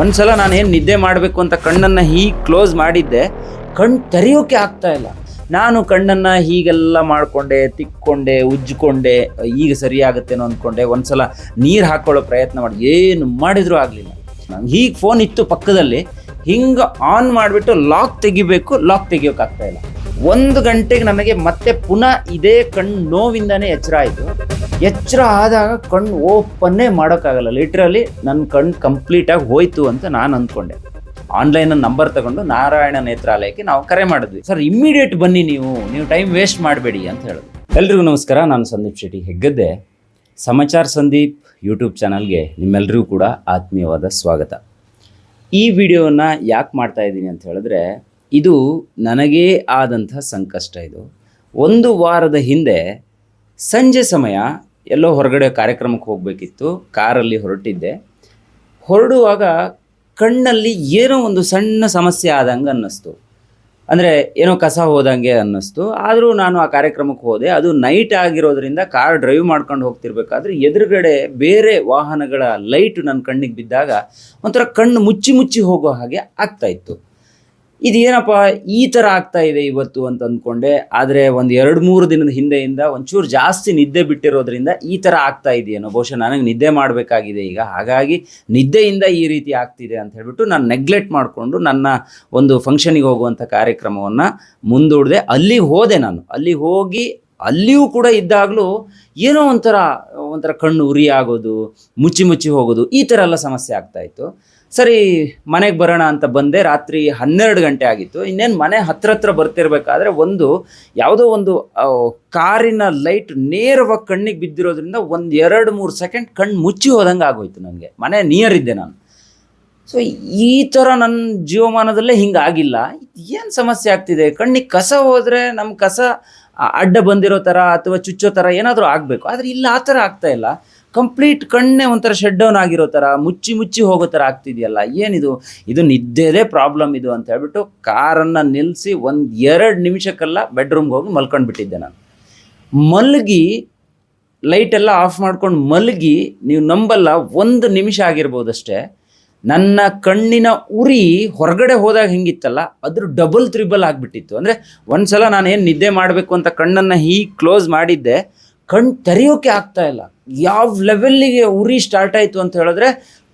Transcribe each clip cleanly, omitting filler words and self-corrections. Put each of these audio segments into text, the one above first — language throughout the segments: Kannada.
ಒಂದ್ಸಲ ನಾನೇನು ನಿದ್ದೆ ಮಾಡಬೇಕು ಅಂತ ಕಣ್ಣನ್ನು ಹೀಗೆ ಕ್ಲೋಸ್ ಮಾಡಿದ್ದೆ, ಕಣ್ಣು ತೆರೆಯೋಕೆ ಆಗ್ತಾ ಇಲ್ಲ. ನಾನು ಕಣ್ಣನ್ನು ಹೀಗೆಲ್ಲ ಮಾಡಿಕೊಂಡೆ, ತಿಕ್ಕೊಂಡೆ, ಉಜ್ಜಿಕೊಂಡೆ, ಈಗ ಸರಿಯಾಗುತ್ತೇನೋ ಅಂದ್ಕೊಂಡೆ. ಒಂದ್ಸಲ ನೀರು ಹಾಕ್ಕೊಳ್ಳೋ ಪ್ರಯತ್ನ ಮಾಡಿ, ಏನು ಮಾಡಿದರೂ ಆಗಲಿಲ್ಲ. ಹೀಗೆ ಫೋನ್ ಇತ್ತು ಪಕ್ಕದಲ್ಲಿ, ಹಿಂಗೆ ಆನ್ ಮಾಡಿಬಿಟ್ಟು ಲಾಕ್ ತೆಗಿಬೇಕು, ಲಾಕ್ ತೆಗಿಯೋಕ್ಕಾಗ್ತಾ ಇಲ್ಲ. 1 ಗಂಟೆಗೆ ನನಗೆ ಮತ್ತೆ ಪುನಃ ಇದೇ ಕಣ್ಣು ನೋವಿಂದನೇ ಎಚ್ಚರ ಆಯಿತು. ಎಚ್ಚರ ಆದಾಗ ಕಣ್ಣು ಓಪನ್ನೇ ಮಾಡೋಕ್ಕಾಗಲ್ಲ. ಲಿಟ್ರಲಿ ನನ್ನ ಕಣ್ಣು ಕಂಪ್ಲೀಟಾಗಿ ಹೋಯ್ತು ಅಂತ ನಾನು ಅಂದ್ಕೊಂಡೆ. ಆನ್ಲೈನಲ್ಲಿ ನಂಬರ್ ತಗೊಂಡು ನಾರಾಯಣ ನೇತ್ರಾಲಯಕ್ಕೆ ನಾವು ಕರೆ ಮಾಡಿದ್ವಿ. ಸರ್ ಇಮ್ಮಿಡಿಯೇಟ್ ಬನ್ನಿ, ನೀವು ಟೈಮ್ ವೇಸ್ಟ್ ಮಾಡಬೇಡಿ ಅಂತ ಹೇಳಿದ್ರು. ಎಲ್ರಿಗೂ ನಮಸ್ಕಾರ, ನಾನು ಸಂದೀಪ್ ಶೆಟ್ಟಿ ಹೆಗ್ಗದ್ದೆ. ಸಮಾಚಾರ ಸಂದೀಪ್ ಯೂಟ್ಯೂಬ್ ಚಾನಲ್ಗೆ ನಿಮ್ಮೆಲ್ಲರಿಗೂ ಕೂಡ ಆತ್ಮೀಯವಾದ ಸ್ವಾಗತ. ಈ ವಿಡಿಯೋನ ಯಾಕೆ ಮಾಡ್ತಾ ಇದ್ದೀನಿ ಅಂತ ಹೇಳಿದ್ರೆ, ಇದು ನನಗೇ ಆದಂಥ ಸಂಕಷ್ಟ. ಇದು 1 ವಾರದ ಹಿಂದೆ ಸಂಜೆ ಸಮಯ ಎಲ್ಲೋ ಹೊರಗಡೆ ಕಾರ್ಯಕ್ರಮಕ್ಕೆ ಹೋಗಬೇಕಿತ್ತು. ಕಾರಲ್ಲಿ ಹೊರಟಿದ್ದೆ. ಹೊರಡುವಾಗ ಕಣ್ಣಲ್ಲಿ ಏನೋ ಒಂದು ಸಣ್ಣ ಸಮಸ್ಯೆ ಆದಂಗೆ ಅನ್ನಿಸ್ತು. ಅಂದರೆ ಏನೋ ಕಸ ಹೋದಂಗೆ ಅನ್ನಿಸ್ತು. ಆದರೂ ನಾನು ಆ ಕಾರ್ಯಕ್ರಮಕ್ಕೆ ಹೋದೆ. ಅದು ನೈಟ್ ಆಗಿರೋದ್ರಿಂದ ಕಾರ್ ಡ್ರೈವ್ ಮಾಡ್ಕೊಂಡು ಹೋಗ್ತಿರ್ಬೇಕಾದ್ರೆ ಎದುರುಗಡೆ ಬೇರೆ ವಾಹನಗಳ ಲೈಟು ನನ್ನ ಕಣ್ಣಿಗೆ ಬಿದ್ದಾಗ ಒಂಥರ ಕಣ್ಣು ಮುಚ್ಚಿ ಹೋಗೋ ಹಾಗೆ ಆಗ್ತಾಯಿತ್ತು. ಇದೇನಪ್ಪ ಈ ಥರ ಆಗ್ತಾ ಇದೆ ಇವತ್ತು ಅಂತ ಅಂದ್ಕೊಂಡೆ. ಆದರೆ ಒಂದು 2-3 ದಿನದ ಹಿಂದೆಯಿಂದ ಒಂಚೂರು ಜಾಸ್ತಿ ನಿದ್ದೆ ಬಿಟ್ಟಿರೋದ್ರಿಂದ ಈ ಥರ ಆಗ್ತಾ ಇದೆಯೇನೋ, ಬಹುಶಃ ನನಗೆ ನಿದ್ದೆ ಮಾಡಬೇಕಾಗಿದೆ ಈಗ, ಹಾಗಾಗಿ ನಿದ್ದೆಯಿಂದ ಈ ರೀತಿ ಆಗ್ತಿದೆ ಅಂತ ಹೇಳ್ಬಿಟ್ಟು ನಾನು ನೆಗ್ಲೆಕ್ಟ್ ಮಾಡಿಕೊಂಡು ನನ್ನ ಒಂದು ಫಂಕ್ಷನಿಗೆ ಹೋಗುವಂಥ ಕಾರ್ಯಕ್ರಮವನ್ನು ಮುಂದೂಡಿದೆ. ಅಲ್ಲಿಗೆ ಹೋದೆ. ನಾನು ಅಲ್ಲಿಗೆ ಹೋಗಿ ಅಲ್ಲಿಯೂ ಕೂಡ ಇದ್ದಾಗಲೂ ಏನೋ ಒಂಥರ ಕಣ್ಣು ಉರಿ ಆಗೋದು, ಮುಚ್ಚಿ ಹೋಗೋದು, ಈ ಥರ ಎಲ್ಲ ಸಮಸ್ಯೆ ಆಗ್ತಾಯಿತ್ತು. ಸರಿ ಮನೆಗೆ ಬರೋಣ ಅಂತ ಬಂದೆ. ರಾತ್ರಿ 12 ಗಂಟೆ ಆಗಿತ್ತು. ಇನ್ನೇನು ಮನೆ ಹತ್ರ ಬರ್ತಿರ್ಬೇಕಾದ್ರೆ ಯಾವುದೋ ಒಂದು ಕಾರಿನ ಲೈಟ್ ನೇರವಾಗಿ ಕಣ್ಣಿಗೆ ಬಿದ್ದಿರೋದ್ರಿಂದ 1-2-3 ಸೆಕೆಂಡ್ ಕಣ್ಣು ಮುಚ್ಚಿ ಹೋದಂಗೆ ಆಗೋಯ್ತು ನನಗೆ. ಮನೆ ನಿಯರ್ ಇದ್ದೆ ನಾನು. ಸೊ ಈ ಥರ ನನ್ನ ಜೀವಮಾನದಲ್ಲೇ ಹಿಂಗಾಗಿಲ್ಲ. ಏನು ಸಮಸ್ಯೆ ಆಗ್ತಿದೆ? ಕಣ್ಣಿಗೆ ಕಸ ಹೋದರೆ ನಮ್ಮ ಕಸ ಅಡ್ಡ ಬಂದಿರೋ ಥರ ಅಥವಾ ಚುಚ್ಚೋ ಥರ ಏನಾದರೂ ಆಗಬೇಕು. ಆದರೆ ಇಲ್ಲ, ಆ ಥರ ಆಗ್ತಾಯಿಲ್ಲ. ಕಂಪ್ಲೀಟ್ ಕಣ್ಣೇ ಒಂಥರ ಶಟ್ ಡೌನ್ ಆಗಿರೋ ಥರ ಮುಚ್ಚಿ ಹೋಗೋ ಥರ ಆಗ್ತಿದೆಯಲ್ಲ, ಏನಿದು? ಇದು ನಿದ್ದೆದೇ ಪ್ರಾಬ್ಲಮ್ ಇದು ಅಂತ ಹೇಳ್ಬಿಟ್ಟು ಕಾರನ್ನು ನಿಲ್ಲಿಸಿ 1-2 ನಿಮಿಷಕ್ಕೆಲ್ಲ ಬೆಡ್ರೂಮ್ಗೆ ಹೋಗಿ ಮಲ್ಕೊಂಡ್ಬಿಟ್ಟಿದ್ದೆ ನಾನು. ಮಲಗಿ ಲೈಟೆಲ್ಲ ಆಫ್ ಮಾಡ್ಕೊಂಡು ಮಲಗಿ, ನೀವು ನಂಬಲ್ಲ, 1 ನಿಮಿಷ ಆಗಿರ್ಬೋದಷ್ಟೇ, ನನ್ನ ಕಣ್ಣಿನ ಉರಿ ಹೊರಗಡೆ ಹೋದಾಗ ಹಿಂಗಿತ್ತಲ್ಲ, ಅದ್ರ ಡಬಲ್ ತ್ರಿಬಲ್ ಆಗಿಬಿಟ್ಟಿತ್ತು. ಅಂದರೆ ಒಂದ್ಸಲ ನಾನೇನು ನಿದ್ದೆ ಮಾಡಬೇಕು ಅಂತ ಕಣ್ಣನ್ನು ಹೀಗೆ ಕ್ಲೋಸ್ ಮಾಡಿದ್ದೆ, ಕಣ್ಣು ತೆರೆಯೋಕೆ ಆಗ್ತಾ ಇಲ್ಲ. ಯಾವ ಲೆವೆಲ್ಲಿಗೆ ಉರಿ ಸ್ಟಾರ್ಟ್ ಆಯಿತು ಅಂತ ಹೇಳಿದ್ರೆ,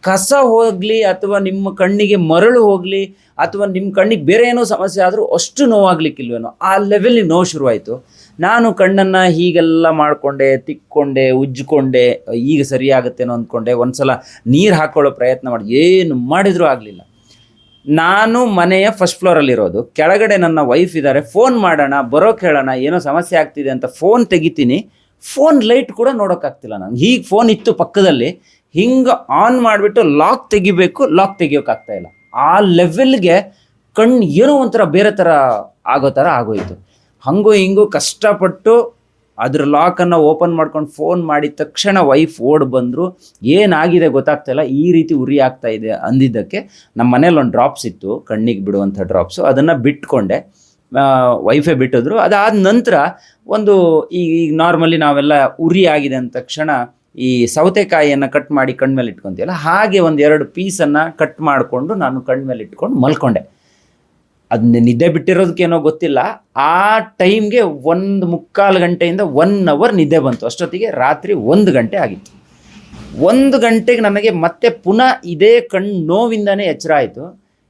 ಕಸ ಹೋಗಲಿ ಅಥವಾ ನಿಮ್ಮ ಕಣ್ಣಿಗೆ ಮರಳು ಹೋಗಲಿ ಅಥವಾ ನಿಮ್ಮ ಕಣ್ಣಿಗೆ ಬೇರೆ ಏನೋ ಸಮಸ್ಯೆ ಆದರೂ ಅಷ್ಟು ನೋವಾಗಲಿಕ್ಕಿಲ್ವೇನೋ, ಆ ಲೆವೆಲ್ಲಿಗೆ ನೋವು ಶುರುವಾಯಿತು. ನಾನು ಕಣ್ಣನ್ನು ಹೀಗೆಲ್ಲ ಮಾಡಿಕೊಂಡೆ, ತಿಕ್ಕೊಂಡೆ, ಉಜ್ಜಿಕೊಂಡೆ, ಈಗ ಸರಿಯಾಗುತ್ತೇನೋ ಅಂದ್ಕೊಂಡೆ. ಒಂದ್ಸಲ ನೀರು ಹಾಕ್ಕೊಳ್ಳೋ ಪ್ರಯತ್ನ ಮಾಡಿ, ಏನು ಮಾಡಿದರೂ ಆಗಲಿಲ್ಲ. ನಾನು ಮನೆಯ ಫಸ್ಟ್ ಫ್ಲೋರಲ್ಲಿರೋದು, ಕೆಳಗಡೆ ನನ್ನ ವೈಫ್ ಇದ್ದಾರೆ. ಫೋನ್ ಮಾಡೋಣ, ಬರೋಕ್ಕೆ ಹೇಳೋಣ, ಏನೋ ಸಮಸ್ಯೆ ಆಗ್ತಿದೆ ಅಂತ ಫೋನ್ ತೆಗಿತೀನಿ. ಫೋನ್ ಲೈಟ್ ಕೂಡ ನೋಡೋಕ್ಕಾಗ್ತಿಲ್ಲ ನನಗೆ. ಹೀಗೆ ಫೋನ್ ಇತ್ತು ಪಕ್ಕದಲ್ಲಿ, ಹಿಂಗೆ ಆನ್ ಮಾಡಿಬಿಟ್ಟು ಲಾಕ್ ತೆಗಿಬೇಕು, ಲಾಕ್ ತೆಗಿಯೋಕ್ಕಾಗ್ತಾ ಇಲ್ಲ. ಆ ಲೆವೆಲ್ಗೆ ಕಣ್ಣು ಏನೋ ಒಂಥರ ಬೇರೆ ಥರ ಆಗೋ ಥರ ಆಗೋಯಿತು. ಹಂಗೂ ಹಿಂಗೂ ಕಷ್ಟಪಟ್ಟು ಅದ್ರ ಲಾಕನ್ನು ಓಪನ್ ಮಾಡ್ಕೊಂಡು ಫೋನ್ ಮಾಡಿದ ತಕ್ಷಣ ವೈಫ್ ಬಂದರು. ಏನಾಗಿದೆ ಗೊತ್ತಾಗ್ತಾಯಿಲ್ಲ, ಈ ರೀತಿ ಉರಿ ಆಗ್ತಾ ಇದೆ ಅಂದಿದ್ದಕ್ಕೆ ನಮ್ಮ ಮನೇಲಿ ಒಂದು ಡ್ರಾಪ್ಸ್ ಇತ್ತು, ಕಣ್ಣಿಗೆ ಬಿಡುವಂಥ ಡ್ರಾಪ್ಸು, ಅದನ್ನು ಬಿಟ್ಕೊಂಡೆ. ವೈಫೈ ಬಿಟ್ಟಿದ್ರು. ಅದಾದ ನಂತರ ಈಗ ನಾರ್ಮಲಿ ನಾವೆಲ್ಲ ಉರಿ ಆಗಿದೆ ಅಂದ ತಕ್ಷಣ ಈ ಸೌತೆಕಾಯಿಯನ್ನು ಕಟ್ ಮಾಡಿ ಕಣ್ಮೇಲೆ ಇಟ್ಕೊತೀವಲ್ಲ, ಹಾಗೆ 1-2 ಪೀಸನ್ನು ಕಟ್ ಮಾಡಿಕೊಂಡು ನಾನು ಕಣ್ಮೇಲೆ ಇಟ್ಕೊಂಡು ಮಲ್ಕೊಂಡೆ. ಅದನ್ನ ನಿದ್ದೆ ಬಿಟ್ಟಿರೋದಕ್ಕೇನೋ ಗೊತ್ತಿಲ್ಲ, ಆ ಟೈಮ್ಗೆ 1-3/4 ಗಂಟೆಯಿಂದ 1 ಅವರ್ ನಿದ್ದೆ ಬಂತು. ಅಷ್ಟೊತ್ತಿಗೆ ರಾತ್ರಿ 1 ಗಂಟೆ ಆಗಿತ್ತು. 1 ಗಂಟೆಗೆ ನನಗೆ ಮತ್ತೆ ಪುನಃ ಇದೇ ಕಣ್ಣು ನೋವಿಂದನೇ ಎಚ್ಚರ ಆಯಿತು.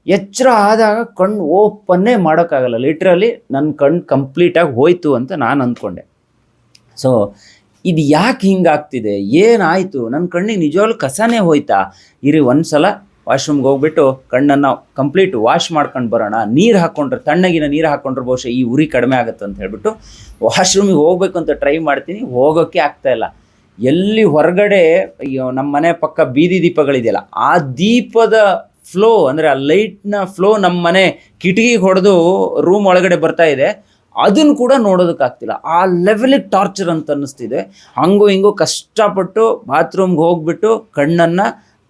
ಎಚ್ಚರ ಆದಾಗ ಕಣ್ಣು ಓಪನ್ನೇ ಮಾಡೋಕ್ಕಾಗಲ್ಲ. ಲಿಟ್ರಲಿ ನನ್ನ ಕಣ್ಣು ಕಂಪ್ಲೀಟಾಗಿ ಹೋಯ್ತು ಅಂತ ನಾನು ಅಂದ್ಕೊಂಡೆ. ಸೊ ಇದು ಯಾಕೆ ಹಿಂಗಾಗ್ತಿದೆ, ಏನಾಯಿತು, ನನ್ನ ಕಣ್ಣಿಗೆ ನಿಜವಾಗ್ಲೂ ಕಸನೇ ಹೋಯ್ತಾ? ಇರಿ ಒಂದ್ಸಲ ವಾಶ್ರೂಮ್ಗೆ ಹೋಗ್ಬಿಟ್ಟು ಕಣ್ಣನ್ನು ಕಂಪ್ಲೀಟ್ ವಾಶ್ ಮಾಡ್ಕೊಂಡು ಬರೋಣ. ನೀರು ಹಾಕ್ಕೊಂಡ್ರೆ, ತಣ್ಣಗಿನ ನೀರು ಹಾಕ್ಕೊಂಡ್ರೆ ಬಹುಶಃ ಈ ಉರಿ ಕಡಿಮೆ ಆಗುತ್ತೆ ಅಂತ ಹೇಳ್ಬಿಟ್ಟು ವಾಶ್ರೂಮಿಗೆ ಹೋಗ್ಬೇಕು ಅಂತ ಟ್ರೈ ಮಾಡ್ತೀನಿ. ಹೋಗೋಕ್ಕೆ ಆಗ್ತಾಯಿಲ್ಲ. ಎಲ್ಲಿ ಹೊರಗಡೆ ನಮ್ಮ ಮನೆ ಪಕ್ಕ ಬೀದಿ ದೀಪಗಳಿದೆಯಲ್ಲ, ಆ ದೀಪದ ಫ್ಲೋ, ಅಂದರೆ ಆ ಲೈಟ್ನ ಫ್ಲೋ ನಮ್ಮ ಮನೆ ಕಿಟಕಿಗೆ ಹೊಡೆದು ರೂಮ್ ಒಳಗಡೆ ಬರ್ತಾ ಇದೆ. ಅದನ್ನು ಕೂಡ ನೋಡೋದಕ್ಕಾಗ್ತಿಲ್ಲ. ಆ ಲೆವೆಲಿಗೆ ಟಾರ್ಚರ್ ಅಂತ ಅನ್ನಿಸ್ತಿದೆ. ಹಂಗೂ ಹಿಂಗೂ ಕಷ್ಟಪಟ್ಟು ಬಾತ್ರೂಮ್ಗೆ ಹೋಗ್ಬಿಟ್ಟು ಕಣ್ಣನ್ನು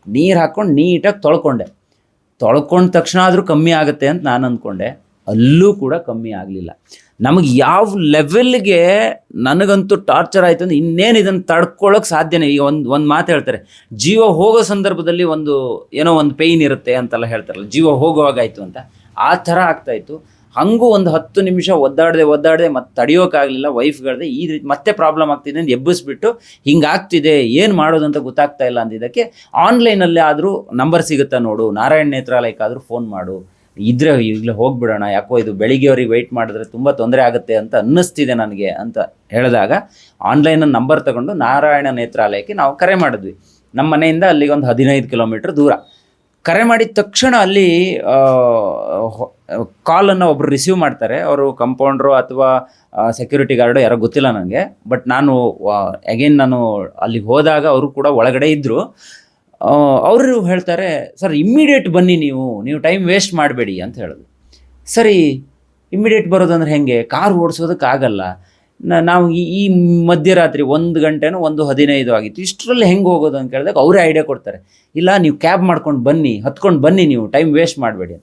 ನೀರು ಹಾಕ್ಕೊಂಡು ನೀಟಾಗಿ ತೊಳ್ಕೊಂಡ ತಕ್ಷಣ ಆದರೂ ಕಮ್ಮಿ ಆಗುತ್ತೆ ಅಂತ ನಾನು ಅಂದ್ಕೊಂಡೆ. ಅಲ್ಲೂ ಕೂಡ ಕಮ್ಮಿ ಆಗಲಿಲ್ಲ. ನಮಗೆ ಯಾವ ಲೆವೆಲ್ಗೆ ನನಗಂತೂ ಟಾರ್ಚರ್ ಆಯಿತು ಅಂದರೆ ಇನ್ನೇನು ಇದನ್ನು ತಡ್ಕೊಳ್ಳೋಕೆ ಸಾಧ್ಯನೇ. ಈಗ ಒಂದು ಮಾತು ಹೇಳ್ತಾರೆ, ಜೀವ ಹೋಗೋ ಸಂದರ್ಭದಲ್ಲಿ ಏನೋ ಒಂದು ಪೇಯ್ನ್ ಇರುತ್ತೆ ಅಂತೆಲ್ಲ ಹೇಳ್ತಾರಲ್ಲ, ಜೀವ ಹೋಗುವಾಗಾಯಿತು ಅಂತ, ಆ ಥರ ಆಗ್ತಾಯಿತ್ತು. ಹಾಗೂ ಒಂದು 10 ನಿಮಿಷ ಒದ್ದಾಡದೆ ಮತ್ತೆ ತಡೆಯೋಕ್ಕಾಗಲಿಲ್ಲ. ವೈಫ್ಗಳದೆ ಈ ರೀತಿ ಮತ್ತೆ ಪ್ರಾಬ್ಲಮ್ ಆಗ್ತಿದೆ ಅಂತ ಎಬ್ಬಿಸ್ಬಿಟ್ಟು, ಹಿಂಗಾಗ್ತಿದೆ ಏನು ಮಾಡೋದು ಅಂತ ಗೊತ್ತಾಗ್ತಾ ಇಲ್ಲ ಅಂದಿದ್ದಕ್ಕೆ, ಆನ್ಲೈನಲ್ಲೇ ಆದರೂ ನಂಬರ್ ಸಿಗುತ್ತಾ ನೋಡು, ನಾರಾಯಣ ನೇತ್ರಾಲಯಕ್ಕಾದರೂ ಫೋನ್ ಮಾಡು, ಇದ್ರೆ ಈಗಲೇ ಹೋಗ್ಬಿಡೋಣ, ಯಾಕೋ ಇದು ಬೆಳಿಗ್ಗೆವರೆಗೆ ವೆಯ್ಟ್ ಮಾಡಿದ್ರೆ ತುಂಬ ತೊಂದರೆ ಆಗುತ್ತೆ ಅಂತ ಅನ್ನಿಸ್ತಿದೆ ನನಗೆ ಅಂತ ಹೇಳಿದಾಗ, ಆನ್ಲೈನಲ್ಲಿ ನಂಬರ್ ತಗೊಂಡು ನಾರಾಯಣ ನೇತ್ರಾಲಯಕ್ಕೆ ನಾವು ಕರೆ ಮಾಡಿದ್ವಿ. ನಮ್ಮ ಮನೆಯಿಂದ ಅಲ್ಲಿಗೆ ಒಂದು 15 ಕಿಲೋಮೀಟ್ರ್ ದೂರ. ಕರೆ ಮಾಡಿದ ತಕ್ಷಣ ಅಲ್ಲಿ ಕಾಲನ್ನು ಒಬ್ಬರು ರಿಸೀವ್ ಮಾಡ್ತಾರೆ. ಅವರು ಕಂಪೌಂಡ್ರು ಅಥವಾ ಸೆಕ್ಯೂರಿಟಿ ಗಾರ್ಡು ಯಾರೋ ಗೊತ್ತಿಲ್ಲ ನನಗೆ. ಬಟ್ ನಾನು ಅಲ್ಲಿಗೆ ಹೋದಾಗ ಅವರು ಕೂಡ ಒಳಗಡೆ ಇದ್ದರು. ಅವರು ಹೇಳ್ತಾರೆ, ಸರ್ ಇಮ್ಮಿಡಿಯೇಟ್ ಬನ್ನಿ, ನೀವು ಟೈಮ್ ವೇಸ್ಟ್ ಮಾಡಬೇಡಿ ಅಂತ ಹೇಳಿದ್ರು. ಸರಿ, ಇಮ್ಮಿಡಿಯೇಟ್ ಬರೋದಂದ್ರೆ ಹೆಂಗೆ? ಕಾರ್ ಓಡಿಸೋದಕ್ಕಾಗಲ್ಲ. ನಾವು ಈ ಮಧ್ಯರಾತ್ರಿ 1 ಗಂಟೆನೋ 1:15 ಆಗಿತ್ತು, ಇಷ್ಟರಲ್ಲಿ ಹೆಂಗೆ ಹೋಗೋದು ಅಂತ ಕೇಳಿದಾಗ ಅವರೇ ಐಡಿಯಾ ಕೊಡ್ತಾರೆ, ಇಲ್ಲ ನೀವು ಕ್ಯಾಬ್ ಮಾಡ್ಕೊಂಡು ಬನ್ನಿ, ಹತ್ಕೊಂಡು ಬನ್ನಿ, ನೀವು ಟೈಮ್ ವೇಸ್ಟ್ ಮಾಡಬೇಡಿ.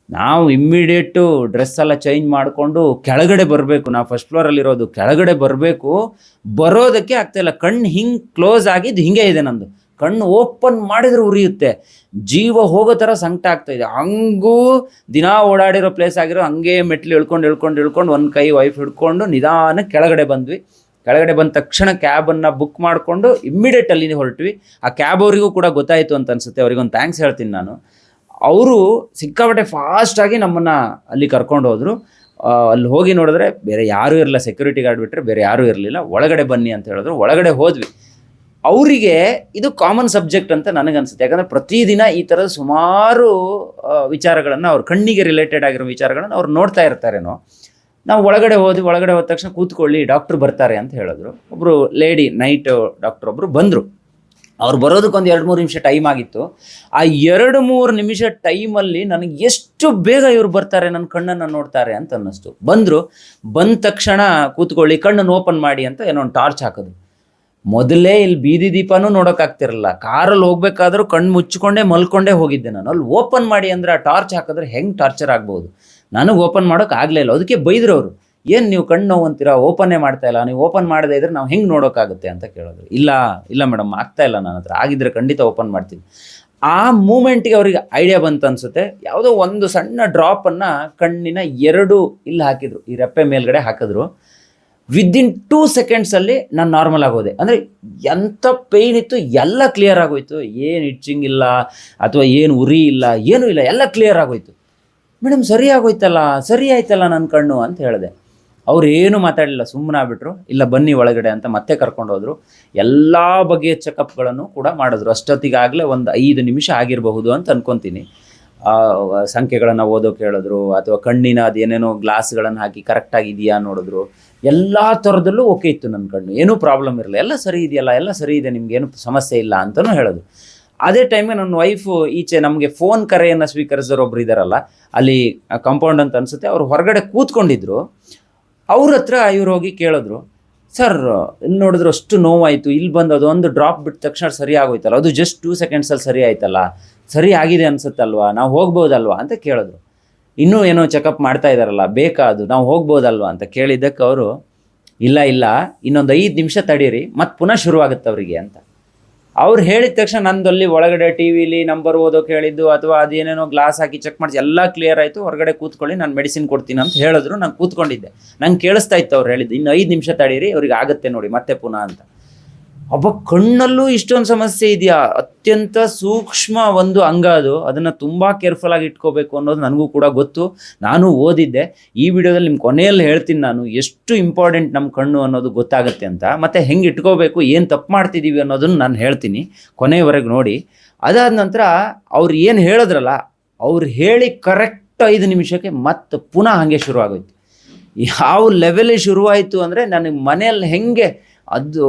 ನಾವು ಇಮ್ಮಿಡಿಯೇಟು ಡ್ರೆಸ್ ಎಲ್ಲ ಚೇಂಜ್ ಮಾಡಿಕೊಂಡು ಕೆಳಗಡೆ ಬರಬೇಕು. ನಾವು ಫಸ್ಟ್ ಫ್ಲೋರಲ್ಲಿರೋದು, ಕೆಳಗಡೆ ಬರಬೇಕು, ಬರೋದಕ್ಕೆ ಆಗ್ತಾಯಿಲ್ಲ. ಕಣ್ಣು ಹಿಂಗೆ ಕ್ಲೋಸ್ ಆಗಿದ್ದು ಹಿಂಗೆ ಇದೆ ನಂದು. ಕಣ್ಣು ಓಪನ್ ಮಾಡಿದ್ರೆ ಉರಿಯುತ್ತೆ, ಜೀವ ಹೋಗೋ ಥರ ಸಂಕಟ ಆಗ್ತಾಯಿದೆ. ಹಂಗೂ ದಿನ ಓಡಾಡಿರೋ ಪ್ಲೇಸ್ ಆಗಿರೋ ಹಂಗೆ ಮೆಟ್ಲು ಇಳ್ಕೊಂಡು ಒಂದು ಕೈ ವೈಫ್ ಹಿಡ್ಕೊಂಡು ನಿಧಾನಕ್ಕೆ ಕೆಳಗಡೆ ಬಂದ್ವಿ. ಕೆಳಗಡೆ ಬಂದ ತಕ್ಷಣ ಕ್ಯಾಬನ್ನು ಬುಕ್ ಮಾಡಿಕೊಂಡು ಇಮ್ಮಿಡಿಯೇಟ್ ಅಲ್ಲಿ ಹೊರಟ್ವಿ. ಆ ಕ್ಯಾಬ್ ಅವರಿಗೂ ಕೂಡ ಗೊತ್ತಾಯಿತು ಅಂತ ಅನಿಸುತ್ತೆ, ಅವರಿಗೊಂದು ಥ್ಯಾಂಕ್ಸ್ ಹೇಳ್ತೀನಿ ನಾನು. ಅವರು ಸಿಕ್ಕಾಪಟ್ಟೆ ಫಾಸ್ಟಾಗಿ ನಮ್ಮನ್ನು ಅಲ್ಲಿ ಕರ್ಕೊಂಡು ಹೋದರು. ಅಲ್ಲಿ ಹೋಗಿ ನೋಡಿದ್ರೆ ಬೇರೆ ಯಾರೂ ಇರಲಿಲ್ಲ, ಸೆಕ್ಯೂರಿಟಿ ಗಾರ್ಡ್ ಬಿಟ್ಟರೆ ಬೇರೆ ಯಾರೂ ಇರಲಿಲ್ಲ. ಒಳಗಡೆ ಬನ್ನಿ ಅಂತ ಹೇಳಿದ್ರು, ಒಳಗಡೆ ಹೋದ್ವಿ. ಅವರಿಗೆ ಇದು ಕಾಮನ್ ಸಬ್ಜೆಕ್ಟ್ ಅಂತ ನನಗನ್ಸುತ್ತೆ. ಯಾಕಂದರೆ ಪ್ರತಿದಿನ ಈ ಥರದ ಸುಮಾರು ವಿಚಾರಗಳನ್ನು, ಅವ್ರ ಕಣ್ಣಿಗೆ ರಿಲೇಟೆಡ್ ಆಗಿರೋ ವಿಚಾರಗಳನ್ನು ಅವ್ರು ನೋಡ್ತಾ ಇರ್ತಾರೇನೋ. ನಾವು ಒಳಗಡೆ ಹೋದ ತಕ್ಷಣ ಕೂತ್ಕೊಳ್ಳಿ, ಡಾಕ್ಟ್ರು ಬರ್ತಾರೆ ಅಂತ ಹೇಳಿದ್ರು. ಒಬ್ಬರು ಲೇಡಿ ನೈಟ್ ಡಾಕ್ಟ್ರ್ ಒಬ್ಬರು ಬಂದರು. ಅವ್ರು ಬರೋದಕ್ಕೊಂದು 2-3 ನಿಮಿಷ ಟೈಮ್ ಆಗಿತ್ತು. ಆ 2-3 ನಿಮಿಷ ಟೈಮಲ್ಲಿ ನನಗೆ ಎಷ್ಟು ಬೇಗ ಇವ್ರು ಬರ್ತಾರೆ, ನನ್ನ ಕಣ್ಣನ್ನು ನೋಡ್ತಾರೆ ಅಂತ ಅನ್ನಿಸ್ತು. ಬಂದ ತಕ್ಷಣ ಕೂತ್ಕೊಳ್ಳಿ, ಕಣ್ಣನ್ನು ಓಪನ್ ಮಾಡಿ ಅಂತ ಏನೋ ಒಂದು ಟಾರ್ಚ್ ಹಾಕಿದ್ರು. ಮೊದಲೇ ಇಲ್ಲಿ ಬೀದಿ ದೀಪನೂ ನೋಡೋಕ್ಕಾಗ್ತಿರಲ್ಲ, ಕಾರಲ್ಲಿ ಹೋಗ್ಬೇಕಾದ್ರೂ ಕಣ್ಣು ಮುಚ್ಚಿಕೊಂಡೇ ಮಲ್ಕೊಂಡೇ ಹೋಗಿದ್ದೆ ನಾನು. ಅಲ್ಲಿ ಓಪನ್ ಮಾಡಿ ಅಂದರೆ ಆ ಟಾರ್ಚ್ ಹಾಕಿದ್ರೆ ಹೆಂಗೆ ಟಾರ್ಚರ್ ಆಗ್ಬೋದು? ನನಗೆ ಓಪನ್ ಮಾಡೋಕ್ಕಾಗಲಿಲ್ಲ. ಅದಕ್ಕೆ ಬೈದ್ರು ಅವರು, ಏನು ನೀವು ಕಣ್ಣು ನೋವು ಅಂತೀರಾ, ಓಪನ್ನೇ ಮಾಡ್ತಾಯಿಲ್ಲ, ನೀವು ಓಪನ್ ಮಾಡದೇ ಇದ್ರೆ ನಾವು ಹೆಂಗೆ ನೋಡೋಕ್ಕಾಗುತ್ತೆ ಅಂತ ಕೇಳಿದ್ರು. ಇಲ್ಲ ಮೇಡಮ್, ಆಗ್ತಾಯಿಲ್ಲ ನನ್ನ ಹತ್ರ, ಆಗಿದ್ರೆ ಖಂಡಿತ ಓಪನ್ ಮಾಡ್ತೀನಿ. ಆ ಮೂಮೆಂಟಿಗೆ ಅವ್ರಿಗೆ ಐಡಿಯಾ ಬಂತು ಅನಿಸುತ್ತೆ. ಯಾವುದೋ ಒಂದು ಸಣ್ಣ ಡ್ರಾಪನ್ನು ಕಣ್ಣಿನ 2 ಇಲ್ಲಿ ಹಾಕಿದ್ರು, ಈ ರೆಪ್ಪೆ ಮೇಲ್ಗಡೆ ಹಾಕಿದ್ರು. ವಿದಿನ್ 2 ಸೆಕೆಂಡ್ಸಲ್ಲಿ ನಾನು ನಾರ್ಮಲ್ ಆಗೋದೆ. ಅಂದರೆ ಎಂಥ ಪೇಯ್ನ್ ಇತ್ತು ಎಲ್ಲ ಕ್ಲಿಯರ್ ಆಗೋಯ್ತು. ಏನು ಇಚ್ಚಿಂಗ್ ಇಲ್ಲ ಅಥವಾ ಏನು ಉರಿ ಇಲ್ಲ, ಏನೂ ಇಲ್ಲ, ಎಲ್ಲ ಕ್ಲಿಯರ್ ಆಗೋಯ್ತು. ಮೇಡಮ್ ಸರಿ ಆಯ್ತಲ್ಲ ನನ್ನ ಕಣ್ಣು ಅಂತ ಹೇಳಿದೆ. ಅವ್ರು ಏನು ಮಾತಾಡಲಿಲ್ಲ, ಸುಮ್ಮನೆ ಆಗ್ಬಿಟ್ರು. ಇಲ್ಲ ಬನ್ನಿ ಒಳಗಡೆ ಅಂತ ಮತ್ತೆ ಕರ್ಕೊಂಡು ಹೋದರು. ಎಲ್ಲ ಬಗೆಯ ಚೆಕಪ್ಗಳನ್ನು ಕೂಡ ಮಾಡಿದ್ರು. ಅಷ್ಟೊತ್ತಿಗಾಗಲೇ ಒಂದು 5 ನಿಮಿಷ ಆಗಿರಬಹುದು ಅಂತ ಅನ್ಕೊತೀನಿ. ಸಂಖ್ಯೆಗಳನ್ನು ಓದೋಕೆ ಹೇಳಿದ್ರು, ಅಥವಾ ಕಣ್ಣಿನ ಅದೇನೇನೋ ಗ್ಲಾಸ್ಗಳನ್ನು ಹಾಕಿ ಕರೆಕ್ಟಾಗಿದೆಯಾ ನೋಡಿದ್ರು. ಎಲ್ಲ ಥರದಲ್ಲೂ ಓಕೆ ಇತ್ತು ನನ್ನ ಕಣ್ಣು, ಏನೂ ಪ್ರಾಬ್ಲಮ್ ಇರಲಿಲ್ಲ. ಎಲ್ಲ ಸರಿ ಇದೆಯಲ್ಲ, ಎಲ್ಲ ಸರಿ ಇದೆ, ನಿಮಗೇನು ಸಮಸ್ಯೆ ಇಲ್ಲ ಅಂತಲೂ ಹೇಳಿದ್ರು. ಅದೇ ಟೈಮಿಗೆ ನನ್ನ ವೈಫು ಈಚೆ ನಮಗೆ ಫೋನ್ ಕರೆಯನ್ನು ಸ್ವೀಕರಿಸಿದವರು ಒಬ್ರು ಇದ್ದಾರಲ್ಲ, ಅಲ್ಲಿ ಕಾಂಪೌಂಡ್ ಅಂತ ಅನಿಸುತ್ತೆ, ಅವರು ಹೊರಗಡೆ ಕೂತ್ಕೊಂಡಿದ್ರು. ಅವ್ರ ಹತ್ರ ಇವ್ರು ಹೋಗಿ ಕೇಳಿದ್ರು, ಸರ್ ಇಲ್ಲಿ ನೋಡಿದ್ರು ಅಷ್ಟು ನೋವಾಯಿತು, ಇಲ್ಲಿ ಬಂದು ಅದೊಂದು ಡ್ರಾಪ್ ಬಿಟ್ಟ ತಕ್ಷಣ ಸರಿ ಆಗೋಯ್ತಲ್ಲ, ಅದು ಜಸ್ಟ್ 2 ಸೆಕೆಂಡ್ಸಲ್ಲಿ ಸರಿ ಆಯ್ತಲ್ಲ, ಸರಿ ಆಗಿದೆ ಅನಿಸುತ್ತಲ್ವಾ, ನಾವು ಹೋಗ್ಬೋದಲ್ವಾ ಅಂತ ಕೇಳಿದ್ರು. ಇನ್ನೂ ಏನೋ ಚೆಕಪ್ ಮಾಡ್ತಾ ಇದ್ದಾರಲ್ಲ, ಬೇಕಾ ಅದು, ನಾವು ಹೋಗ್ಬೋದಲ್ವಾ ಅಂತ ಕೇಳಿದ್ದಕ್ಕೆ ಅವರು, ಇಲ್ಲ ಇನ್ನೊಂದು 5 ನಿಮಿಷ ತಡೀರಿ, ಮತ್ತೆ ಪುನಃ ಶುರುವಾಗುತ್ತೆ ಅವರಿಗೆ ಅಂತ. ಅವ್ರು ಹೇಳಿದ ತಕ್ಷಣ ನಂದಲ್ಲಿ ಒಳಗಡೆ ಟಿ ವಿಲಿ ನಂಬರ್ ಓದೋಕೆ ಹೇಳಿದ್ದು, ಅಥವಾ ಅದೇನೇನೋ ಗ್ಲಾಸ್ ಹಾಕಿ ಚೆಕ್ ಮಾಡಿಸಿ ಎಲ್ಲ ಕ್ಲಿಯರ್ ಆಯಿತು. ಹೊರಗಡೆ ಕೂತ್ಕೊಳ್ಳಿ, ನಾನು ಮೆಡಿಸಿನ್ ಕೊಡ್ತೀನಿ ಅಂತ ಹೇಳಿದ್ರು. ನಾನು ಕೂತ್ಕೊಂಡಿದ್ದೆ, ನಂಗೆ ಕೇಳಿಸ್ತಾ ಇತ್ತು ಅವ್ರು ಹೇಳಿದ್ದು, ಇನ್ನು 5 ನಿಮಿಷ ತಡೀರಿ, ಅವ್ರಿಗೆ ಆಗುತ್ತೆ ನೋಡಿ ಮತ್ತೆ ಪುನಃ ಅಂತ. ಒಬ್ಬ ಕಣ್ಣಲ್ಲೂ ಇಷ್ಟೊಂದು ಸಮಸ್ಯೆ ಇದೆಯಾ? ಅತ್ಯಂತ ಸೂಕ್ಷ್ಮ ಒಂದು ಅಂಗ ಅದು, ಅದನ್ನು ತುಂಬ ಕೇರ್ಫುಲ್ಲಾಗಿ ಇಟ್ಕೋಬೇಕು ಅನ್ನೋದು ನನಗೂ ಕೂಡ ಗೊತ್ತು, ನಾನು ಓದಿದ್ದೆ. ಈ ವಿಡಿಯೋದಲ್ಲಿ ನಿಮ್ಮ ಕೊನೆಯಲ್ಲಿ ಹೇಳ್ತೀನಿ ನಾನು ಎಷ್ಟು ಇಂಪಾರ್ಟೆಂಟ್ ನಮ್ಮ ಕಣ್ಣು ಅನ್ನೋದು ಗೊತ್ತಾಗುತ್ತೆ ಅಂತ, ಮತ್ತು ಹೆಂಗೆ ಇಟ್ಕೋಬೇಕು, ಏನು ತಪ್ಪು ಮಾಡ್ತಿದ್ದೀವಿ ಅನ್ನೋದನ್ನು ನಾನು ಹೇಳ್ತೀನಿ, ಕೊನೆಯವರೆಗೆ ನೋಡಿ. ಅದಾದ ನಂತರ ಅವ್ರು ಏನು ಹೇಳಿದ್ರಲ್ಲ, ಅವ್ರು ಹೇಳಿ ಕರೆಕ್ಟ್ 5 ನಿಮಿಷಕ್ಕೆ ಮತ್ತೆ ಪುನಃ ಹಾಗೆ ಶುರುವಾಗೋಯ್ತು. ಯಾವ ಲೆವೆಲಿಗೆ ಶುರುವಾಯಿತು ಅಂದರೆ, ನನಗೆ ಮನೆಯಲ್ಲಿ ಹೆಂಗೆ ಅದು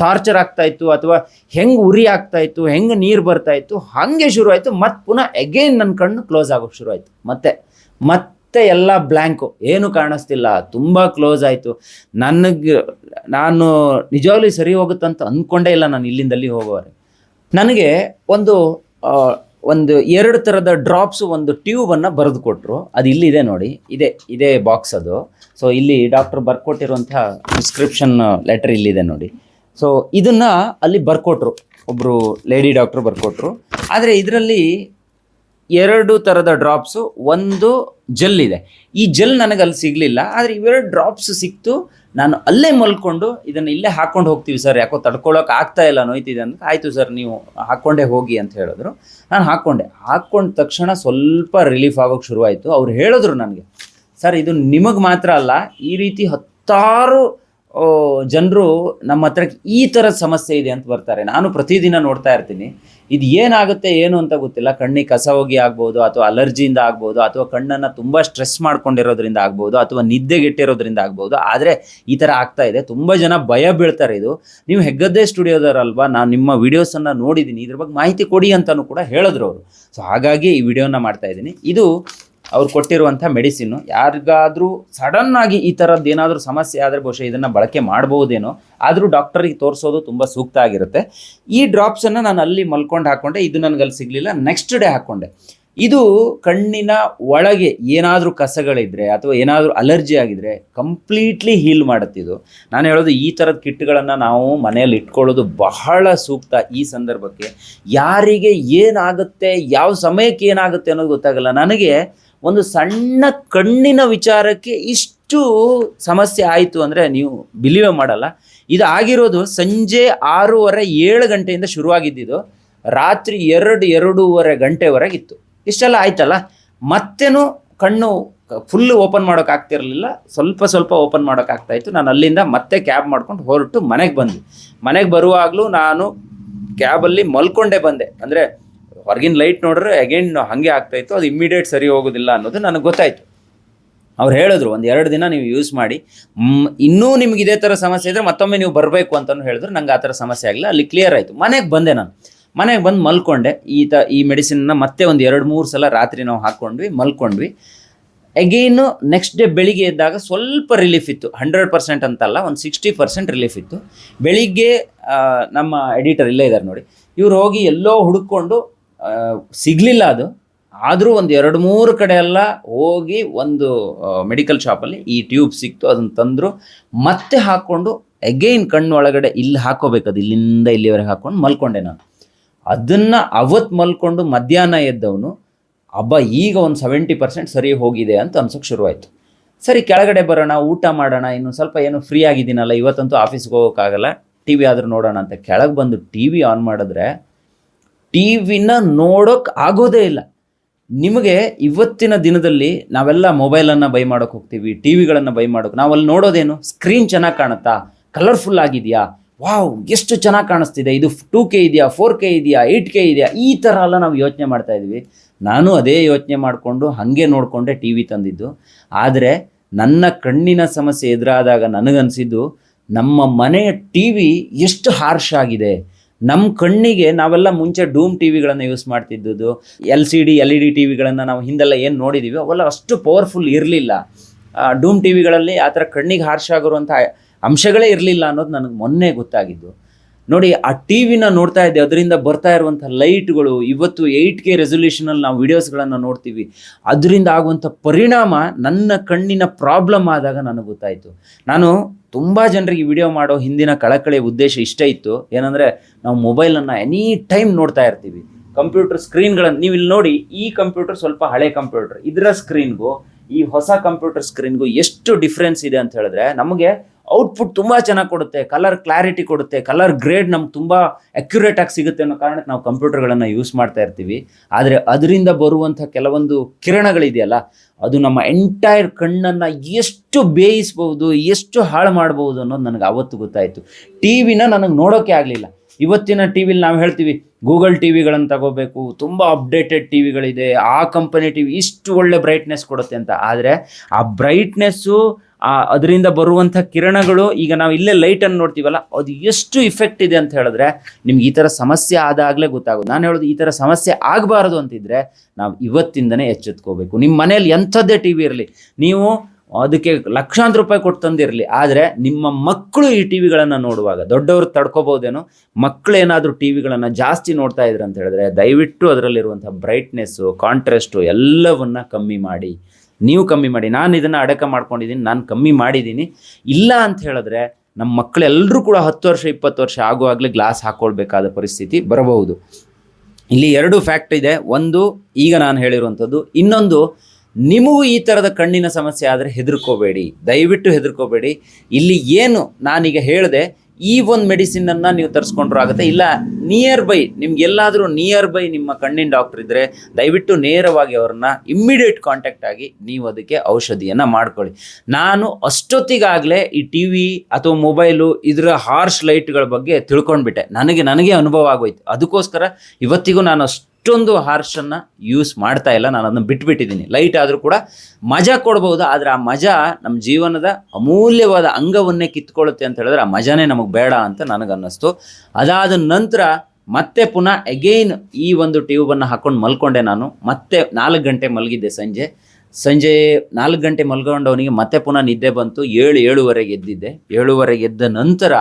ಟಾರ್ಚರ್ ಆಗ್ತಾಯಿತ್ತು, ಅಥವಾ ಹೆಂಗೆ ಉರಿ ಆಗ್ತಾಯಿತ್ತು, ಹೆಂಗೆ ನೀರು ಬರ್ತಾಯಿತ್ತು, ಹಾಗೆ ಶುರುವಾಯಿತು. ಮತ್ತು ಪುನಃ ಎಗೈನ್ ನನ್ನ ಕಣ್ಣು ಕ್ಲೋಸ್ ಆಗೋಕ್ಕೆ ಶುರುವಾಯಿತು. ಮತ್ತೆ ಎಲ್ಲ ಬ್ಲ್ಯಾಂಕು, ಏನು ಕಾಣಿಸ್ತಿಲ್ಲ, ತುಂಬ ಕ್ಲೋಸ್ ಆಯಿತು. ನಾನು ನಿಜವಾಗ್ಲೂ ಸರಿ ಹೋಗುತ್ತಂತ ಅಂದ್ಕೊಂಡೇ ಇಲ್ಲ ನಾನು ಇಲ್ಲಿಂದಲ್ಲಿ ಹೋಗೋವರೆ. ನನಗೆ ಒಂದು ಒಂದು 2 ಥರದ ಡ್ರಾಪ್ಸು ಒಂದು ಟ್ಯೂಬನ್ನು ಬರೆದು ಕೊಟ್ಟರು. ಅದು ಇಲ್ಲಿದೆ ನೋಡಿ, ಇದೇ ಬಾಕ್ಸ್ ಅದು. ಸೊ ಇಲ್ಲಿ ಡಾಕ್ಟ್ರು ಬರ್ಕೊಟ್ಟಿರುವಂಥ ಪ್ರಿಸ್ಕ್ರಿಪ್ಷನ್ ಲೆಟರ್ ಇಲ್ಲಿದೆ ನೋಡಿ. ಸೊ ಇದನ್ನು ಅಲ್ಲಿ ಬರ್ಕೊಟ್ರು, ಒಬ್ಬರು ಲೇಡಿ ಡಾಕ್ಟ್ರು ಬರ್ಕೊಟ್ರು. ಆದರೆ ಇದರಲ್ಲಿ 2 ಥರದ ಡ್ರಾಪ್ಸು, ಒಂದು ಜೆಲ್ ಇದೆ. ಈ ಜೆಲ್ ನನಗೆ ಅಲ್ಲಿ ಸಿಗಲಿಲ್ಲ, ಆದರೆ ಇವೆರಡು ಡ್ರಾಪ್ಸ್ ಸಿಕ್ತು. ನಾನು ಅಲ್ಲೇ ಮಲ್ಕೊಂಡು ಇದನ್ನು ಇಲ್ಲೇ ಹಾಕ್ಕೊಂಡು ಹೋಗ್ತೀವಿ ಸರ್, ಯಾಕೋ ತಡ್ಕೊಳ್ಳೋಕೆ ಆಗ್ತಾ ಇಲ್ಲ, ನೋಯ್ತಿದೆ ಅಂತ. ಆಯಿತು ಸರ್, ನೀವು ಹಾಕ್ಕೊಂಡೇ ಹೋಗಿ ಅಂತ ಹೇಳಿದ್ರು. ನಾನು ಹಾಕ್ಕೊಂಡ ತಕ್ಷಣ ಸ್ವಲ್ಪ ರಿಲೀಫ್ ಆಗೋಕ್ಕೆ ಶುರುವಾಯಿತು. ಅವ್ರು ಹೇಳಿದ್ರು ನನಗೆ, ಸರ್ ಇದು ನಿಮಗೆ ಮಾತ್ರ ಅಲ್ಲ, ಈ ರೀತಿ 10 ಜನರು ನಮ್ಮ ಹತ್ರಕ್ಕೆ ಈ ಥರದ ಸಮಸ್ಯೆ ಇದೆ ಅಂತ ಬರ್ತಾರೆ. ನಾನು ಪ್ರತಿದಿನ ನೋಡ್ತಾ ಇರ್ತೀನಿ. ಇದು ಏನಾಗುತ್ತೆ ಏನು ಅಂತ ಗೊತ್ತಿಲ್ಲ. ಕಣ್ಣಿಗೆ ಕಸ ಹೋಗಿ ಆಗ್ಬೋದು, ಅಥವಾ ಅಲರ್ಜಿಯಿಂದ ಆಗ್ಬೋದು, ಅಥವಾ ಕಣ್ಣನ್ನು ತುಂಬ ಸ್ಟ್ರೆಸ್ ಮಾಡ್ಕೊಂಡಿರೋದ್ರಿಂದ ಆಗ್ಬೋದು, ಅಥವಾ ನಿದ್ದೆಗೆಟ್ಟಿರೋದ್ರಿಂದ ಆಗ್ಬೋದು. ಆದರೆ ಈ ಥರ ಆಗ್ತಾ ಇದೆ. ತುಂಬ ಜನ ಭಯ ಬೀಳ್ತಾರೆ. ಇದು ನೀವು ಹೆಗ್ಗದ್ದೆ ಸ್ಟುಡಿಯೋದರಲ್ವಾ, ನಾನು ನಿಮ್ಮ ವೀಡಿಯೋಸನ್ನು ನೋಡಿದ್ದೀನಿ, ಇದ್ರ ಬಗ್ಗೆ ಮಾಹಿತಿ ಕೊಡಿ ಅಂತಲೂ ಕೂಡ ಹೇಳಿದ್ರು ಅವರು. ಸೊ ಹಾಗಾಗಿ ಈ ವಿಡಿಯೋನ ಮಾಡ್ತಾ ಇದ್ದೀನಿ. ಇದು ಅವ್ರು ಕೊಟ್ಟಿರುವಂಥ ಮೆಡಿಸಿನ್ನು. ಯಾರಿಗಾದರೂ ಸಡನ್ನಾಗಿ ಈ ಥರದ್ದು ಏನಾದರೂ ಸಮಸ್ಯೆ ಆದರೆ ಬಹುಶಃ ಇದನ್ನು ಬಳಕೆ ಮಾಡ್ಬೋದೇನೋ, ಆದರೂ ಡಾಕ್ಟರಿಗೆ ತೋರಿಸೋದು ತುಂಬ ಸೂಕ್ತ ಆಗಿರುತ್ತೆ. ಈ ಡ್ರಾಪ್ಸನ್ನು ನಾನು ಅಲ್ಲಿ ಮಲ್ಕೊಂಡು ಹಾಕ್ಕೊಂಡೆ. ಇದು ನನಗಲ್ಲಿ ಸಿಗಲಿಲ್ಲ, ನೆಕ್ಸ್ಟ್ ಡೇ ಹಾಕ್ಕೊಂಡೆ. ಇದು ಕಣ್ಣಿನ ಒಳಗೆ ಏನಾದರೂ ಕಸಗಳಿದ್ದರೆ ಅಥವಾ ಏನಾದರೂ ಅಲರ್ಜಿ ಆಗಿದರೆ ಕಂಪ್ಲೀಟ್ಲಿ ಹೀಲ್ ಮಾಡುತ್ತಿದ್ದು. ನಾನು ಹೇಳೋದು, ಈ ಥರದ ಕಿಟ್ಗಳನ್ನು ನಾವು ಮನೆಯಲ್ಲಿ ಇಟ್ಕೊಳ್ಳೋದು ಬಹಳ ಸೂಕ್ತ ಈ ಸಂದರ್ಭಕ್ಕೆ. ಯಾರಿಗೆ ಏನಾಗುತ್ತೆ, ಯಾವ ಸಮಯಕ್ಕೆ ಏನಾಗುತ್ತೆ ಅನ್ನೋದು ಗೊತ್ತಾಗಲ್ಲ. ನನಗೆ ಒಂದು ಸಣ್ಣ ಕಣ್ಣಿನ ವಿಚಾರಕ್ಕೆ ಇಷ್ಟು ಸಮಸ್ಯೆ ಆಯಿತು ಅಂದರೆ ನೀವು ಬಿಲೀವೇ ಮಾಡಲ್ಲ. ಇದು ಆಗಿರೋದು ಸಂಜೆ 6:30-7 ಗಂಟೆಯಿಂದ ಶುರುವಾಗಿದ್ದಿದ್ದು ರಾತ್ರಿ 2-2:30 ಗಂಟೆವರೆಗಿತ್ತು. ಇಷ್ಟೆಲ್ಲ ಆಯ್ತಲ್ಲ, ಮತ್ತೇನು ಕಣ್ಣು ಫುಲ್ಲು ಓಪನ್ ಮಾಡೋಕ್ಕಾಗ್ತಿರಲಿಲ್ಲ, ಸ್ವಲ್ಪ ಓಪನ್ ಮಾಡೋಕ್ಕಾಗ್ತಾಯಿತ್ತು. ನಾನು ಅಲ್ಲಿಂದ ಮತ್ತೆ ಕ್ಯಾಬ್ ಮಾಡ್ಕೊಂಡು ಹೊರಟು ಮನೆಗೆ ಬರುವಾಗಲೂ ನಾನು ಕ್ಯಾಬಲ್ಲಿ ಮಲ್ಕೊಂಡೇ ಬಂದೆ. ಅಂದರೆ ಹೊರಗಿನ ಲೈಟ್ ನೋಡಿದ್ರೆ ಅಗೇನ್ ಹಾಗೆ ಆಗ್ತಾಯಿತ್ತು, ಅದು ಇಮ್ಮಿಡಿಯೇಟ್ ಸರಿ ಹೋಗೋದಿಲ್ಲ ಅನ್ನೋದು ನನಗೆ ಗೊತ್ತಾಯಿತು. ಅವ್ರು ಹೇಳಿದ್ರು, 1-2 ದಿನ ನೀವು ಯೂಸ್ ಮಾಡಿ, ಇನ್ನೂ ನಿಮ್ಗೆ ಇದೇ ಥರ ಸಮಸ್ಯೆ ಇದ್ದರೆ ಮತ್ತೊಮ್ಮೆ ನೀವು ಬರಬೇಕು ಅಂತಲೂ ಹೇಳಿದ್ರು. ನಂಗೆ ಆ ಥರ ಸಮಸ್ಯೆ ಆಗಲಿಲ್ಲ, ಅಲ್ಲಿ ಕ್ಲಿಯರ್ ಆಯಿತು. ಮನೆಗೆ ಬಂದೆ. ನಾನು ಮನೆಗೆ ಬಂದು ಮಲ್ಕೊಂಡೆ. ಈ ಮೆಡಿಸಿನ್ನ ಮತ್ತೆ ಒಂದು 2-3 ಸಲ ರಾತ್ರಿ ನಾವು ಮಲ್ಕೊಂಡ್ವಿ. ಅಗೇನು ನೆಕ್ಸ್ಟ್ ಡೇ ಬೆಳಿಗ್ಗೆ ಎದ್ದಾಗ ಸ್ವಲ್ಪ ರಿಲೀಫ್ ಇತ್ತು. 100% ಅಂತಲ್ಲ, ಒಂದು 60% ರಿಲೀಫ್ ಇತ್ತು. ಬೆಳಿಗ್ಗೆ ನಮ್ಮ ಎಡಿಟರ್ ಇಲ್ಲೇ ಇದ್ದಾರೆ ನೋಡಿ, ಇವ್ರು ಹೋಗಿ ಎಲ್ಲೋ ಹುಡುಕೊಂಡು ಸಿಗಲಿಲ್ಲ. ಅದು ಆದರೂ ಒಂದು 2-3 ಕಡೆ ಎಲ್ಲ ಹೋಗಿ ಒಂದು ಮೆಡಿಕಲ್ ಶಾಪಲ್ಲಿ ಈ ಟ್ಯೂಬ್ ಸಿಕ್ತು. ಅದನ್ನು ತಂದರು, ಮತ್ತೆ ಹಾಕ್ಕೊಂಡು ಅಗೈನ್ ಕಣ್ಣು ಒಳಗಡೆ ಇಲ್ಲಿ ಹಾಕ್ಕೋಬೇಕು, ಅದು ಇಲ್ಲಿಂದ ಇಲ್ಲಿವರೆಗೆ ಹಾಕ್ಕೊಂಡು ಮಲ್ಕೊಂಡೆ ನಾನು. ಅದನ್ನು ಅವತ್ತು ಮಲ್ಕೊಂಡು ಮಧ್ಯಾಹ್ನ ಎದ್ದವನು ಈಗ ಒಂದು 70% ಸರಿ ಹೋಗಿದೆ ಅಂತ ಅನ್ಸೋಕ್ಕೆ ಶುರುವಾಯಿತು. ಸರಿ, ಕೆಳಗಡೆ ಬರೋಣ, ಊಟ ಮಾಡೋಣ, ಇನ್ನು ಸ್ವಲ್ಪ ಏನು ಫ್ರೀ ಆಗಿದ್ದೀನಲ್ಲ, ಇವತ್ತಂತೂ ಆಫೀಸ್ಗೆ ಹೋಗೋಕ್ಕಾಗಲ್ಲ, ಟಿ ವಿ ಆದರೂ ನೋಡೋಣ ಅಂತ ಕೆಳಗೆ ಬಂದು ಟಿ ವಿ ಆನ್ ಮಾಡಿದ್ರೆ ಟಿ ವಿನ ನೋಡೋಕೆ ಆಗೋದೇ ಇಲ್ಲ. ನಿಮಗೆ ಇವತ್ತಿನ ದಿನದಲ್ಲಿ ನಾವೆಲ್ಲ ಮೊಬೈಲನ್ನು ಬೈ ಮಾಡೋಕ್ಕೆ ಹೋಗ್ತೀವಿ, ಟಿ ವಿಗಳನ್ನು ಬೈ ಮಾಡೋಕೆ. ನಾವಲ್ಲಿ ನೋಡೋದೇನು, ಸ್ಕ್ರೀನ್ ಚೆನ್ನಾಗಿ ಕಾಣುತ್ತಾ, ಕಲರ್ಫುಲ್ ಆಗಿದೆಯಾ, ವಾವ್ ಎಷ್ಟು ಚೆನ್ನಾಗಿ ಕಾಣಿಸ್ತಿದೆ, ಇದು 2K ಇದೆಯಾ, 4K ಇದೆಯಾ, 8K ಇದೆಯಾ, ಈ ಥರ ಎಲ್ಲ ನಾವು ಯೋಚನೆ ಮಾಡ್ತಾಯಿದ್ವಿ. ನಾನು ಅದೇ ಯೋಚನೆ ಮಾಡಿಕೊಂಡು ಹಾಗೆ ನೋಡಿಕೊಂಡೆ ಟಿ ವಿ ತಂದಿದ್ದು. ಆದರೆ ನನ್ನ ಕಣ್ಣಿನ ಸಮಸ್ಯೆ ಎದುರಾದಾಗ ನನಗನ್ಸಿದ್ದು, ನಮ್ಮ ಮನೆಯ ಟಿ ವಿ ಎಷ್ಟು ಹಾರ್ಶ್ ಆಗಿದೆ. ನಮ್ಮ ಕಣ್ಣಿಗೆ, ನಾವೆಲ್ಲ ಮುಂಚೆ ಡೂಮ್ ಟಿ ವಿಗಳನ್ನು ಯೂಸ್ ಮಾಡ್ತಿದ್ದು, LCD LED ಟಿ ವಿಗಳನ್ನು ನಾವು ಹಿಂದೆಲ್ಲ ಏನು ನೋಡಿದ್ದೀವಿ ಅವೆಲ್ಲ ಅಷ್ಟು ಪವರ್ಫುಲ್ ಇರಲಿಲ್ಲ. ಡೂಮ್ ಟಿ ವಿಗಳಲ್ಲಿ ಆ ಥರ ಕಣ್ಣಿಗೆ ಹಾರ್ಶ್ ಆಗಿರುವಂಥ ಅಂಶಗಳೇ ಇರಲಿಲ್ಲ ಅನ್ನೋದು ನನಗೆ ಮೊನ್ನೆ ಗೊತ್ತಾಗಿದ್ದು. ನೋಡಿ, ಆ ಟಿ ವಿನ ನೋಡ್ತಾ ಇದ್ದೆ, ಅದರಿಂದ ಬರ್ತಾ ಇರುವಂಥ ಲೈಟ್ಗಳು, ಇವತ್ತು 8K ರೆಸೊಲ್ಯೂಷನಲ್ಲಿ ನಾವು ವೀಡಿಯೋಸ್ಗಳನ್ನು ನೋಡ್ತೀವಿ, ಅದರಿಂದ ಆಗುವಂಥ ಪರಿಣಾಮ ನನ್ನ ಕಣ್ಣಿನ ಪ್ರಾಬ್ಲಮ್ ಆದಾಗ ನನಗೆ ಗೊತ್ತಾಯಿತು. ನಾನು ತುಂಬ ಜನರಿಗೆ ವಿಡಿಯೋ ಮಾಡೋ ಹಿಂದಿನ ಕಳಕಳಿಯ ಉದ್ದೇಶ ಇಷ್ಟ ಇತ್ತು. ಏನಂದರೆ, ನಾವು ಮೊಬೈಲನ್ನು ಎನಿ ಟೈಮ್ ನೋಡ್ತಾ ಇರ್ತೀವಿ. ಕಂಪ್ಯೂಟರ್ ಸ್ಕ್ರೀನ್ಗಳನ್ನು ನೀವು ಇಲ್ಲಿ ನೋಡಿ, ಈ ಕಂಪ್ಯೂಟರ್ ಸ್ವಲ್ಪ ಹಳೆ ಕಂಪ್ಯೂಟರ್, ಇದರ ಸ್ಕ್ರೀನ್ಗೂ ಈ ಹೊಸ ಕಂಪ್ಯೂಟರ್ ಸ್ಕ್ರೀನ್ಗೂ ಎಷ್ಟು ಡಿಫ್ರೆನ್ಸ್ ಇದೆ ಅಂತ ಹೇಳಿದ್ರೆ, ನಮಗೆ ಔಟ್ಪುಟ್ ತುಂಬ ಚೆನ್ನಾಗಿ ಕೊಡುತ್ತೆ, ಕಲರ್ ಕ್ಲಾರಿಟಿ ಕೊಡುತ್ತೆ, ಕಲರ್ ಗ್ರೇಡ್ ನಮ್ಗೆ ತುಂಬ ಅಕ್ಯುರೇಟಾಗಿ ಸಿಗುತ್ತೆ ಅನ್ನೋ ಕಾರಣಕ್ಕೆ ನಾವು ಕಂಪ್ಯೂಟರ್ಗಳನ್ನು ಯೂಸ್ ಮಾಡ್ತಾ ಇರ್ತೀವಿ. ಆದರೆ ಅದರಿಂದ ಬರುವಂಥ ಕೆಲವೊಂದು ಕಿರಣಗಳಿದೆಯಲ್ಲ, ಅದು ನಮ್ಮ ಎಂಟೈರ್ ಕಣ್ಣನ್ನು ಎಷ್ಟು ಬೇಯಿಸ್ಬೋದು, ಎಷ್ಟು ಹಾಳು ಮಾಡ್ಬೋದು ಅನ್ನೋದು ನನಗೆ ಆವತ್ತು ಗೊತ್ತಾಯಿತು. ಟಿ ವಿನ ನನಗೆ ನೋಡೋಕ್ಕೆ ಆಗಲಿಲ್ಲ. ಇವತ್ತಿನ ಟಿ ವಿಲಿ ನಾವು ಹೇಳ್ತೀವಿ ಗೂಗಲ್ ಟಿ ವಿಗಳನ್ನು ತಗೋಬೇಕು, ತುಂಬ ಅಪ್ಡೇಟೆಡ್ ಟಿ ವಿಗಳಿದೆ, ಆ ಕಂಪನಿ ಟಿ ವಿ ಇಷ್ಟು ಒಳ್ಳೆ ಬ್ರೈಟ್ನೆಸ್ ಕೊಡುತ್ತೆ ಅಂತ. ಆದರೆ ಆ ಬ್ರೈಟ್ನೆಸ್ಸು, ಅದರಿಂದ ಬರುವಂಥ ಕಿರಣಗಳು, ಈಗ ನಾವು ಇಲ್ಲೇ ಲೈಟನ್ನು ನೋಡ್ತೀವಲ್ಲ, ಅದು ಎಷ್ಟು ಇಫೆಕ್ಟ್ ಇದೆ ಅಂತ ಹೇಳಿದ್ರೆ ನಿಮ್ಗೆ ಈ ಥರ ಸಮಸ್ಯೆ ಆದಾಗಲೇ ಗೊತ್ತಾಗೋದು. ನಾನು ಹೇಳೋದು, ಈ ಥರ ಸಮಸ್ಯೆ ಆಗಬಾರ್ದು ಅಂತಿದ್ರೆ ನಾವು ಇವತ್ತಿಂದನೇ ಎಚ್ಚೆತ್ಕೋಬೇಕು. ನಿಮ್ಮ ಮನೇಲಿ ಎಂಥದ್ದೇ ಟಿ ವಿ ಇರಲಿ, ನೀವು ಅದಕ್ಕೆ ಲಕ್ಷಾಂತರ ರೂಪಾಯಿ ಕೊಟ್ಟು ತಂದಿರಲಿ, ಆದರೆ ನಿಮ್ಮ ಮಕ್ಕಳು ಈ ಟಿ ವಿಗಳನ್ನು ನೋಡುವಾಗ ದೊಡ್ಡವರು ತಡ್ಕೋಬೋದೇನೋ, ಮಕ್ಕಳು ಏನಾದರೂ ಟಿ ವಿಗಳನ್ನು ಜಾಸ್ತಿ ನೋಡ್ತಾ ಇದ್ರು ಅಂತ ಹೇಳಿದ್ರೆ ದಯವಿಟ್ಟು ಅದರಲ್ಲಿರುವಂಥ ಬ್ರೈಟ್ನೆಸ್ಸು, ಕಾಂಟ್ರಾಸ್ಟು ಎಲ್ಲವನ್ನು ಕಮ್ಮಿ ಮಾಡಿ. ನೀವು ಕಮ್ಮಿ ಮಾಡಿ. ನಾನು ಇದನ್ನು ಅಡಕ ಮಾಡ್ಕೊಂಡಿದ್ದೀನಿ, ನಾನು ಕಮ್ಮಿ ಮಾಡಿದ್ದೀನಿ. ಇಲ್ಲ ಅಂತ ಹೇಳಿದ್ರೆ ನಮ್ಮ ಮಕ್ಕಳೆಲ್ಲರೂ ಕೂಡ 10 ವರ್ಷ 20 ವರ್ಷ ಆಗುವಾಗಲೇ ಗ್ಲಾಸ್ ಹಾಕ್ಕೊಳ್ಬೇಕಾದ ಪರಿಸ್ಥಿತಿ ಬರಬಹುದು. ಇಲ್ಲಿ 2 ಫ್ಯಾಕ್ಟ್ ಇದೆ. ಒಂದು ಈಗ ನಾನು ಹೇಳಿರುವಂಥದ್ದು, ಇನ್ನೊಂದು ನಿಮಗೂ ಈ ಥರದ ಕಣ್ಣಿನ ಸಮಸ್ಯೆ ಆದರೆ ಹೆದರ್ಕೋಬೇಡಿ, ದಯವಿಟ್ಟು ಹೆದರ್ಕೋಬೇಡಿ. ಇಲ್ಲಿ ಏನು ನಾನೀಗ ಹೇಳಿದೆ ಈ ಒಂದು ಮೆಡಿಸಿನನ್ನು ನೀವು ತರಿಸ್ಕೊಂಡ್ರೂ ಆಗುತ್ತೆ. ಇಲ್ಲ ನಿಯರ್ ಬೈ ನಿಮ್ಗೆಲ್ಲಾದರೂ ನಿಯರ್ ಬೈ ನಿಮ್ಮ ಕಣ್ಣಿನ ಡಾಕ್ಟ್ರ್ ಇದ್ದರೆ ದಯವಿಟ್ಟು ನೇರವಾಗಿ ಅವ್ರನ್ನ ಇಮ್ಮಿಡಿಯೇಟ್ ಕಾಂಟ್ಯಾಕ್ಟ್ ಆಗಿ ನೀವು ಅದಕ್ಕೆ ಔಷಧಿಯನ್ನು ಮಾಡ್ಕೊಳ್ಳಿ. ನಾನು ಅಷ್ಟೊತ್ತಿಗಾಗಲೇ ಈ ಟಿ ವಿ ಅಥವಾ ಮೊಬೈಲು ಇದರ ಹಾರ್ಶ್ ಲೈಟ್ಗಳ ಬಗ್ಗೆ ತಿಳ್ಕೊಂಡ್ಬಿಟ್ಟೆ. ನನಗೆ ಅನುಭವ ಆಗೋಯ್ತು. ಅದಕ್ಕೋಸ್ಕರ ಇವತ್ತಿಗೂ ನಾನು ಅಷ್ಟೊಂದು ಹಾರ್ಷನ್ನು ಯೂಸ್ ಮಾಡ್ತಾ ಇಲ್ಲ. ನಾನು ಅದನ್ನು ಬಿಟ್ಬಿಟ್ಟಿದ್ದೀನಿ. ಲೈಟ್ ಆದರೂ ಕೂಡ ಮಜಾ ಕೊಡ್ಬೋದು, ಆದರೆ ಆ ಮಜಾ ನಮ್ಮ ಜೀವನದ ಅಮೂಲ್ಯವಾದ ಅಂಗವನ್ನೇ ಕಿತ್ಕೊಳ್ಳುತ್ತೆ ಅಂತ ಹೇಳಿದ್ರೆ ಆ ಮಜಾನೇ ನಮಗೆ ಬೇಡ ಅಂತ ನನಗನ್ನಿಸ್ತು. ಅದಾದ ನಂತರ ಮತ್ತೆ ಪುನಃ ಅಗೈನ್ ಈ ಒಂದು ಟ್ಯೂಬನ್ನು ಹಾಕ್ಕೊಂಡು ಮಲ್ಕೊಂಡೆ. ನಾನು ಮತ್ತೆ 4 ಗಂಟೆ ಮಲಗಿದ್ದೆ. ಸಂಜೆ 4 ಗಂಟೆ ಮಲ್ಕೊಂಡವನಿಗೆ ಮತ್ತೆ ಪುನಃ ನಿದ್ದೆ ಬಂತು. 7-7:30 ಎದ್ದಿದ್ದೆ. 7:30 ಎದ್ದ ನಂತರ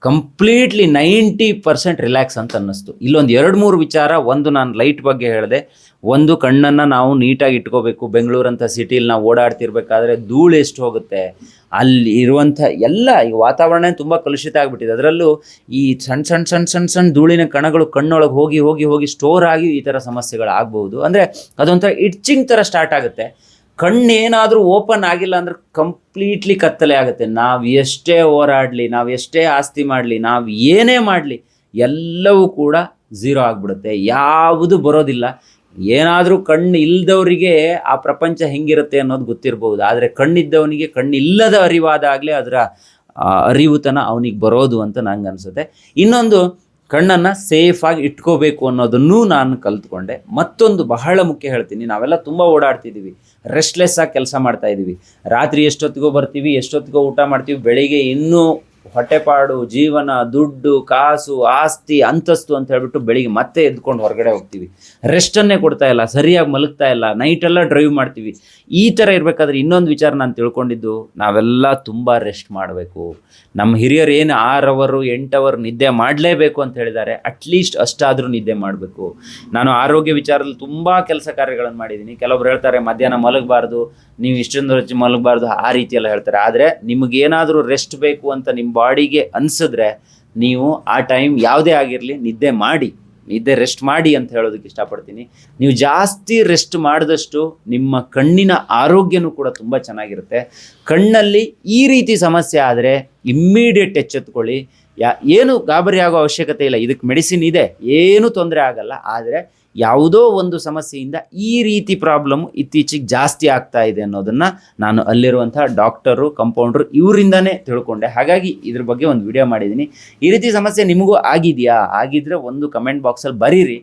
ಕಂಪ್ಲೀಟ್ಲಿ 90% ರಿಲ್ಯಾಕ್ಸ್ ಅಂತ ಅನ್ನಿಸ್ತು. ಇಲ್ಲೊಂದು 2-3 ವಿಚಾರ. ಒಂದು, ನಾನು ಲೈಟ್ ಬಗ್ಗೆ ಹೇಳಿದೆ. ಒಂದು, ಕಣ್ಣನ್ನು ನಾವು ನೀಟಾಗಿ ಇಟ್ಕೋಬೇಕು. ಬೆಂಗಳೂರಂಥ ಸಿಟಿಲಿ ನಾವು ಓಡಾಡ್ತಿರ್ಬೇಕಾದ್ರೆ ಧೂಳು ಎಷ್ಟು ಹೋಗುತ್ತೆ, ಅಲ್ಲಿ ಇರುವಂಥ ಎಲ್ಲ ಈಗ ವಾತಾವರಣ ತುಂಬ ಕಲುಷಿತ ಆಗಿಬಿಟ್ಟಿದೆ. ಅದರಲ್ಲೂ ಈ ಸಣ್ಣ ಧೂಳಿನ ಕಣಗಳು ಕಣ್ಣೊಳಗೆ ಹೋಗಿ ಸ್ಟೋರ್ ಆಗಿ ಈ ಥರ ಸಮಸ್ಯೆಗಳು ಆಗ್ಬೋದು. ಅಂದರೆ ಅದೊಂಥರ ಇಟ್ಚಿಂಗ್ ಥರ ಸ್ಟಾರ್ಟ್ ಆಗುತ್ತೆ. ಕಣ್ಣೇನಾದರೂ ಓಪನ್ ಆಗಿಲ್ಲ ಅಂದ್ರೆ ಕಂಪ್ಲೀಟ್ಲಿ ಕತ್ತಲೆ ಆಗುತ್ತೆ. ನಾವು ಎಷ್ಟೇ ಹೋರಾಡಲಿ, ನಾವು ಎಷ್ಟೇ ಆಸ್ತಿ ಮಾಡಲಿ, ನಾವು ಏನೇ ಮಾಡಲಿ ಎಲ್ಲವೂ ಕೂಡ ಝೀರೋ ಆಗಿಬಿಡುತ್ತೆ. ಯಾವುದು ಬರೋದಿಲ್ಲ. ಏನಾದರೂ ಕಣ್ಣು ಇಲ್ಲದವರಿಗೆ ಆ ಪ್ರಪಂಚ ಹೆಂಗಿರುತ್ತೆ ಅನ್ನೋದು ಗೊತ್ತಿರ್ಬೋದು, ಆದರೆ ಕಣ್ಣಿದ್ದವನಿಗೆ ಕಣ್ಣಿಲ್ಲದ ಅರಿವಾದಾಗಲೇ ಅದರ ಅರಿವುತನ ಅವನಿಗೆ ಬರೋದು ಅಂತ ನಂಗೆ ಅನಿಸುತ್ತೆ. ಇನ್ನೊಂದು, ಕಣ್ಣನ್ನು ಸೇಫಾಗಿ ಇಟ್ಕೋಬೇಕು ಅನ್ನೋದನ್ನೂ ನಾನು ಕಲ್ತ್ಕೊಂಡೆ. ಮತ್ತೊಂದು ಬಹಳ ಮುಖ್ಯ ಹೇಳ್ತೀನಿ, ನಾವೆಲ್ಲ ತುಂಬ ಓಡಾಡ್ತಿದ್ದೀವಿ, ರೆಸ್ಟ್ಲೆಸ್ ಆಗಿ ಕೆಲಸ ಮಾಡ್ತಾಯಿದ್ದೀವಿ. ರಾತ್ರಿ ಎಷ್ಟೊತ್ತಿಗೋ ಬರ್ತೀವಿ, ಎಷ್ಟೊತ್ತಿಗೋ ಊಟ ಮಾಡ್ತೀವಿ, ಬೆಳಿಗ್ಗೆ ಇನ್ನೂ ಹೊಟ್ಟೆಪಾಡು, ಜೀವನ, ದುಡ್ಡು, ಕಾಸು, ಆಸ್ತಿ, ಅಂತಸ್ತು ಅಂತ ಹೇಳ್ಬಿಟ್ಟು ಬೆಳಿಗ್ಗೆ ಮತ್ತೆ ಎದ್ಕೊಂಡು ಹೊರಗಡೆ ಹೋಗ್ತೀವಿ. ರೆಸ್ಟನ್ನೇ ಕೊಡ್ತಾ ಇಲ್ಲ, ಸರಿಯಾಗಿ ಮಲಗ್ತಾ ಇಲ್ಲ, ನೈಟೆಲ್ಲ ಡ್ರೈವ್ ಮಾಡ್ತೀವಿ. ಈ ಥರ ಇರಬೇಕಾದ್ರೆ ಇನ್ನೊಂದು ವಿಚಾರ ನಾನು ತಿಳ್ಕೊಂಡಿದ್ದು, ನಾವೆಲ್ಲ ತುಂಬ ರೆಸ್ಟ್ ಮಾಡಬೇಕು. ನಮ್ಮ ಹಿರಿಯರು ಏನು 6 ಅವರ್ 8 ಅವರ್ ನಿದ್ದೆ ಮಾಡಲೇಬೇಕು ಅಂತ ಹೇಳಿದ್ದಾರೆ, ಅಟ್ಲೀಸ್ಟ್ ಅಷ್ಟಾದರೂ ನಿದ್ದೆ ಮಾಡಬೇಕು. ನಾನು ಆರೋಗ್ಯ ವಿಚಾರದಲ್ಲಿ ತುಂಬ ಕೆಲಸ ಕಾರ್ಯಗಳನ್ನು ಮಾಡಿದ್ದೀನಿ. ಕೆಲವೊಬ್ರು ಹೇಳ್ತಾರೆ ಮಧ್ಯಾಹ್ನ ಮಲಗಬಾರ್ದು, ನೀವು ಇಷ್ಟೊಂದು ಹೊತ್ತು ಮಲಗಬಾರ್ದು, ಆ ರೀತಿ ಎಲ್ಲ ಹೇಳ್ತಾರೆ. ಆದರೆ ನಿಮಗೇನಾದರೂ ರೆಸ್ಟ್ ಬೇಕು ಅಂತ ನಿಮ್ಮ ಬಾಡಿಗೆ ಅನಿಸಿದ್ರೆ ನೀವು ಆ ಟೈಮ್ ಯಾವುದೇ ಆಗಿರಲಿ ನಿದ್ದೆ ರೆಸ್ಟ್ ಮಾಡಿ ಅಂತ ಹೇಳೋದಕ್ಕೆ ಇಷ್ಟಪಡ್ತೀನಿ. ನೀವು ಜಾಸ್ತಿ ರೆಸ್ಟ್ ಮಾಡಿದಷ್ಟು ನಿಮ್ಮ ಕಣ್ಣಿನ ಆರೋಗ್ಯನೂ ಕೂಡ ತುಂಬ ಚೆನ್ನಾಗಿರುತ್ತೆ. ಕಣ್ಣಲ್ಲಿ ಈ ರೀತಿ ಸಮಸ್ಯೆ ಆದರೆ ಇಮ್ಮಿಡಿಯೇಟ್ ಎಚ್ಚೆತ್ಕೊಳ್ಳಿ. ಏನು ಗಾಬರಿ ಆಗೋ ಅವಶ್ಯಕತೆ ಇಲ್ಲ. ಇದಕ್ಕೆ ಮೆಡಿಸಿನ್ ಇದೆ, ಏನೂ ತೊಂದರೆ ಆಗಲ್ಲ. ಆದರೆ ಯಾವುದೋ ಒಂದು ಸಮಸ್ಯೆಯಿಂದ ಈ ರೀತಿ ಪ್ರಾಬ್ಲಮ್ ಇತ್ತೀಚೆಗೆ ಜಾಸ್ತಿ ಆಗ್ತಾ ಇದೆ ಅನ್ನೋದನ್ನು ನಾನು ಅಲ್ಲಿರುವಂಥ ಡಾಕ್ಟರು, ಕಂಪೌಂಡ್ರು ಇವರಿಂದನೇ ತಿಳ್ಕೊಂಡೆ. ಹಾಗಾಗಿ ಇದ್ರ ಬಗ್ಗೆ ಒಂದು ವಿಡಿಯೋ ಮಾಡಿದ್ದೀನಿ. ಈ ರೀತಿ ಸಮಸ್ಯೆ ನಿಮಗೂ ಆಗಿದೆಯಾ? ಆಗಿದ್ದರೆ ಒಂದು ಕಮೆಂಟ್ ಬಾಕ್ಸಲ್ಲಿ ಬರೀರಿ.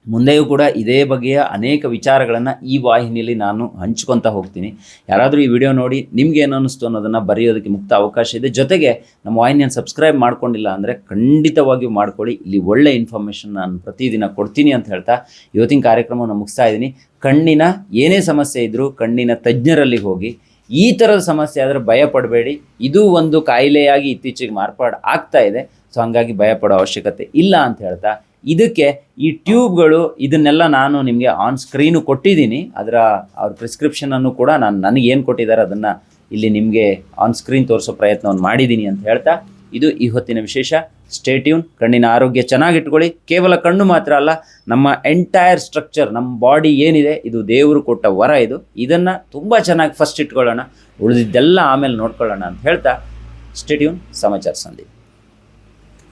ಮುಂದೆಯೂ ಕೂಡ ಇದೇ ಬಗೆಯ ಅನೇಕ ವಿಚಾರಗಳನ್ನು ಈ ವಾಹಿನಿಯಲ್ಲಿ ನಾನು ಹಂಚ್ಕೊತಾ ಹೋಗ್ತೀನಿ. ಯಾರಾದರೂ ಈ ವಿಡಿಯೋ ನೋಡಿ ನಿಮ್ಗೆ ಏನು ಅನ್ನಿಸ್ತು ಅನ್ನೋದನ್ನು ಬರೆಯೋದಕ್ಕೆ ಮುಕ್ತ ಅವಕಾಶ ಇದೆ. ಜೊತೆಗೆ ನಮ್ಮ ವಾಹಿನಿಯನ್ನು ಸಬ್ಸ್ಕ್ರೈಬ್ ಮಾಡ್ಕೊಂಡಿಲ್ಲ ಅಂದರೆ ಖಂಡಿತವಾಗಿಯೂ ಮಾಡ್ಕೊಳ್ಳಿ. ಇಲ್ಲಿ ಒಳ್ಳೆ ಇನ್ಫಾರ್ಮೇಷನ್ ನಾನು ಪ್ರತಿದಿನ ಕೊಡ್ತೀನಿ ಅಂತ ಹೇಳ್ತಾ ಇವತ್ತಿನ ಕಾರ್ಯಕ್ರಮವನ್ನು ಮುಗಿಸ್ತಾ ಇದ್ದೀನಿ. ಕಣ್ಣಿನ ಏನೇ ಸಮಸ್ಯೆ ಇದ್ದರೂ ಕಣ್ಣಿನ ತಜ್ಞರಲ್ಲಿ ಹೋಗಿ. ಈ ಥರದ ಸಮಸ್ಯೆ ಆದರೆ ಭಯ ಪಡಬೇಡಿ. ಇದು ಒಂದು ಕಾಯಿಲೆಯಾಗಿ ಇತ್ತೀಚೆಗೆ ಮಾರ್ಪಾಡು ಆಗ್ತಾ ಇದೆ. ಸೊ ಹಾಗಾಗಿ ಭಯ ಪಡೋ ಅವಶ್ಯಕತೆ ಇಲ್ಲ ಅಂತ ಹೇಳ್ತಾ, ಇದಕ್ಕೆ ಈ ಟ್ಯೂಬ್ಗಳು ಇದನ್ನೆಲ್ಲ ನಾನು ನಿಮಗೆ ಆನ್ ಸ್ಕ್ರೀನು ಕೊಟ್ಟಿದ್ದೀನಿ. ಅವ್ರ ಪ್ರಿಸ್ಕ್ರಿಪ್ಷನನ್ನು ಕೂಡ ನನಗೇನು ಕೊಟ್ಟಿದ್ದಾರೆ ಅದನ್ನು ಇಲ್ಲಿ ನಿಮಗೆ ಆನ್ ಸ್ಕ್ರೀನ್ ತೋರಿಸೋ ಪ್ರಯತ್ನವನ್ನು ಮಾಡಿದ್ದೀನಿ ಅಂತ ಹೇಳ್ತಾ, ಇದು ಈ ಹೊತ್ತಿನ ವಿಶೇಷ. Stay tune. ಕಣ್ಣಿನ ಆರೋಗ್ಯ ಚೆನ್ನಾಗಿಟ್ಕೊಳ್ಳಿ. ಕೇವಲ ಕಣ್ಣು ಮಾತ್ರ ಅಲ್ಲ, ನಮ್ಮ ಎಂಟೈರ್ ಸ್ಟ್ರಕ್ಚರ್, ನಮ್ಮ ಬಾಡಿ ಏನಿದೆ ಇದು ದೇವರು ಕೊಟ್ಟ ವರ. ಇದನ್ನು ತುಂಬ ಚೆನ್ನಾಗಿ ಫಸ್ಟ್ ಇಟ್ಕೊಳ್ಳೋಣ, ಉಳಿದಿದ್ದೆಲ್ಲ ಆಮೇಲೆ ನೋಡ್ಕೊಳ್ಳೋಣ ಅಂತ ಹೇಳ್ತಾ, ಸ್ಟೇ ಟ್ಯೂನ್. ಸಮಾಚಾರ ಸಂಧಿ.